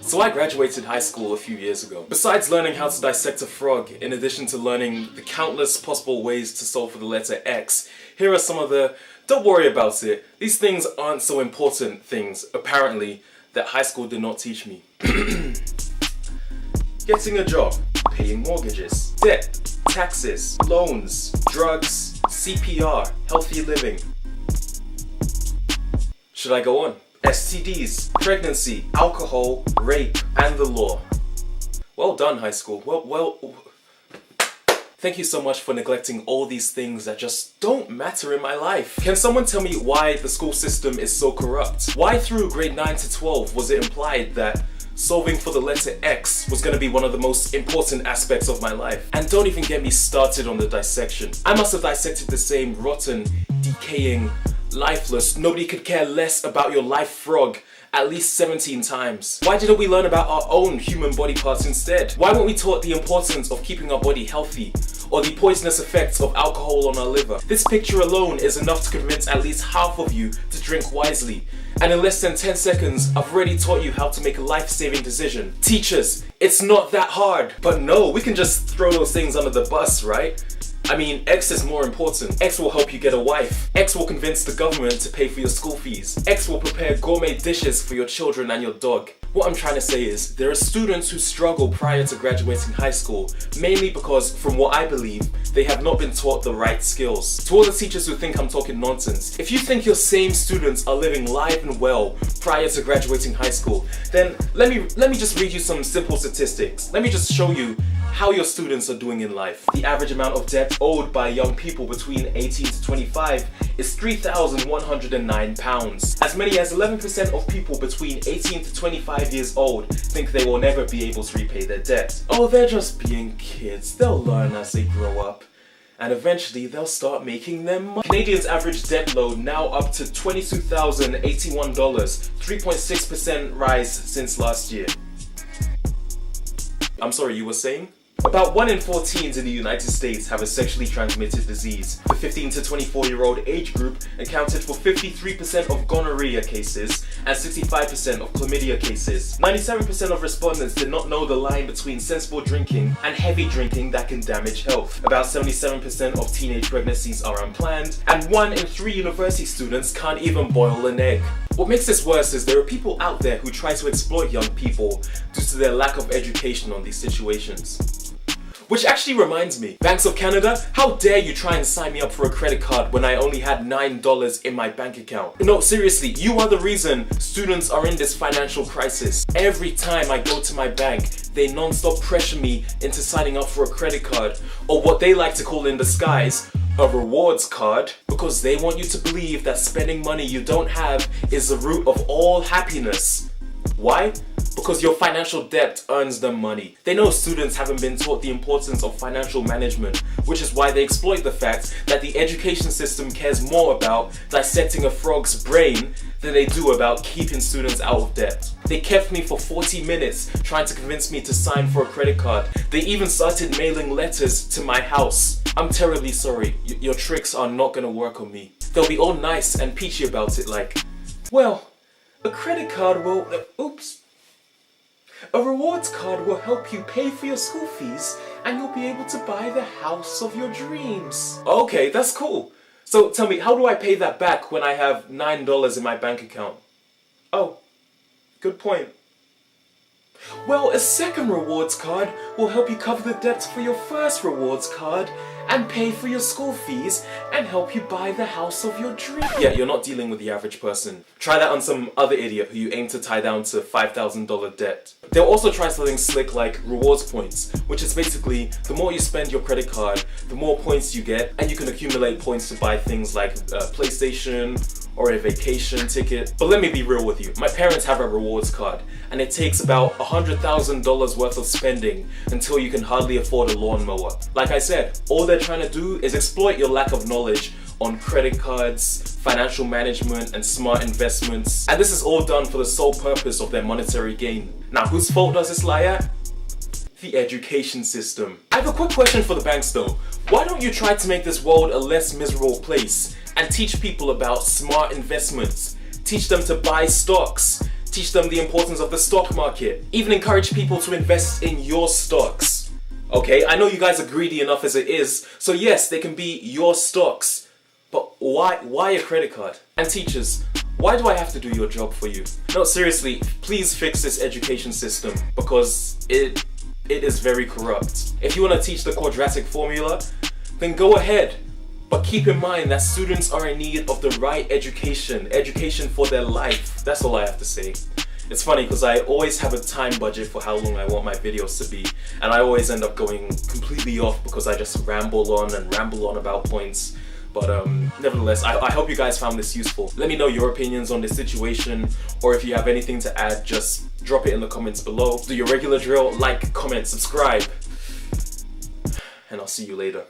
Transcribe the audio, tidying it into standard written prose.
So I graduated high school a few years ago. Besides learning how to dissect a frog, in addition to learning the countless possible ways to solve for the letter X, here are some of the don't worry about it, these things aren't so important things, apparently, that high school did not teach me. Getting a job, paying mortgages, debt, taxes, loans, drugs, CPR, healthy living. Should I go on? STDs, pregnancy, alcohol, rape, and the law. Well done, high school. Well. Thank you so much for neglecting all these things that just don't matter in my life. Can someone tell me why the school system is so corrupt? Why through grade 9 to 12 was it implied that solving for the letter X was going to be one of the most important aspects of my life? And don't even get me started on the dissection. I must have dissected the same rotten, decaying, lifeless, nobody could care less about your life frog at least 17 times. Why didn't we learn about our own human body parts instead? Why weren't we taught the importance of keeping our body healthy or the poisonous effects of alcohol on our liver? This picture alone is enough to convince at least half of you to drink wisely. And in less than 10 seconds, I've already taught you how to make a life-saving decision. Teachers, it's not that hard. But no, we can just throw those things under the bus, right? I mean, X is more important. X will help you get a wife. X will convince the government to pay for your school fees. X will prepare gourmet dishes for your children and your dog. What I'm trying to say is, there are students who struggle prior to graduating high school, mainly because, from what I believe, they have not been taught the right skills. To all the teachers who think I'm talking nonsense, if you think your same students are living live and well prior to graduating high school, then let me just read you some simple statistics. Let me just show you how your students are doing in life. The average amount of debt owed by young people between 18 to 25 is £3,109. As many as 11% of people between 18 to 25 years old think they will never be able to repay their debt. Oh, they're just being kids. They'll learn as they grow up. And eventually they'll start making their money. Canadians' average debt load now up to $22,081, 3.6% rise since last year. I'm sorry, you were saying? About 1 in 4 teens in the United States have a sexually transmitted disease. The 15 to 24-year-old age group accounted for 53% of gonorrhea cases and 65% of chlamydia cases. 97% of respondents did not know the line between sensible drinking and heavy drinking that can damage health. About 77% of teenage pregnancies are unplanned, and 1 in 3 university students can't even boil an egg. What makes this worse is there are people out there who try to exploit young people due to their lack of education on these situations. Which actually reminds me, Banks of Canada, how dare you try and sign me up for a credit card when I only had $9 in my bank account? No, seriously, you are the reason students are in this financial crisis. Every time I go to my bank, they non-stop pressure me into signing up for a credit card, or what they like to call in disguise, a rewards card, because they want you to believe that spending money you don't have is the root of all happiness. Why? Because your financial debt earns them money. They know students haven't been taught the importance of financial management, which is why they exploit the fact that the education system cares more about dissecting a frog's brain than they do about keeping students out of debt. They kept me for 40 minutes trying to convince me to sign for a credit card. They even started mailing letters to my house. I'm terribly sorry, your tricks are not gonna work on me. They'll be all nice and peachy about it like, well, a credit card will, a rewards card will help you pay for your school fees and you'll be able to buy the house of your dreams. Okay, that's cool. So tell me, how do I pay that back when I have $9 in my bank account? Oh, good point. Well, a second rewards card will help you cover the debts for your first rewards card and pay for your school fees and help you buy the house of your dreams. Yeah, you're not dealing with the average person. Try that on some other idiot who you aim to tie down to $5,000 debt. They'll also try something slick like rewards points, which is basically the more you spend your credit card, the more points you get, and you can accumulate points to buy things like a PlayStation or a vacation ticket. But let me be real with you. My parents have a rewards card, and it takes about $100,000 worth of spending until you can hardly afford a lawnmower. Like I said, all they're trying to do is exploit your lack of knowledge on credit cards, financial management, and smart investments. And this is all done for the sole purpose of their monetary gain. Now, whose fault does this lie at? The education system. I have a quick question for the banks though. Why don't you try to make this world a less miserable place and teach people about smart investments? Teach them to buy stocks. Teach Teach them the importance of the stock market. Even encourage people to invest in your stocks. Okay, I know you guys are greedy enough as it is, so yes, they can be your stocks. But why a credit card? And teachers, why do I have to do your job for you? No, seriously, please fix this education system because it is very corrupt. If you want to teach the quadratic formula, then go ahead. But keep in mind that students are in need of the right education for their life. That's all I have to say. It's funny because I always have a time budget for how long I want my videos to be, and I always end up going completely off because I just ramble on about points. But nevertheless, I hope you guys found this useful. Let me know your opinions on this situation, or if you have anything to add, just drop it in the comments below. Do your regular drill, like, comment, subscribe, and I'll see you later.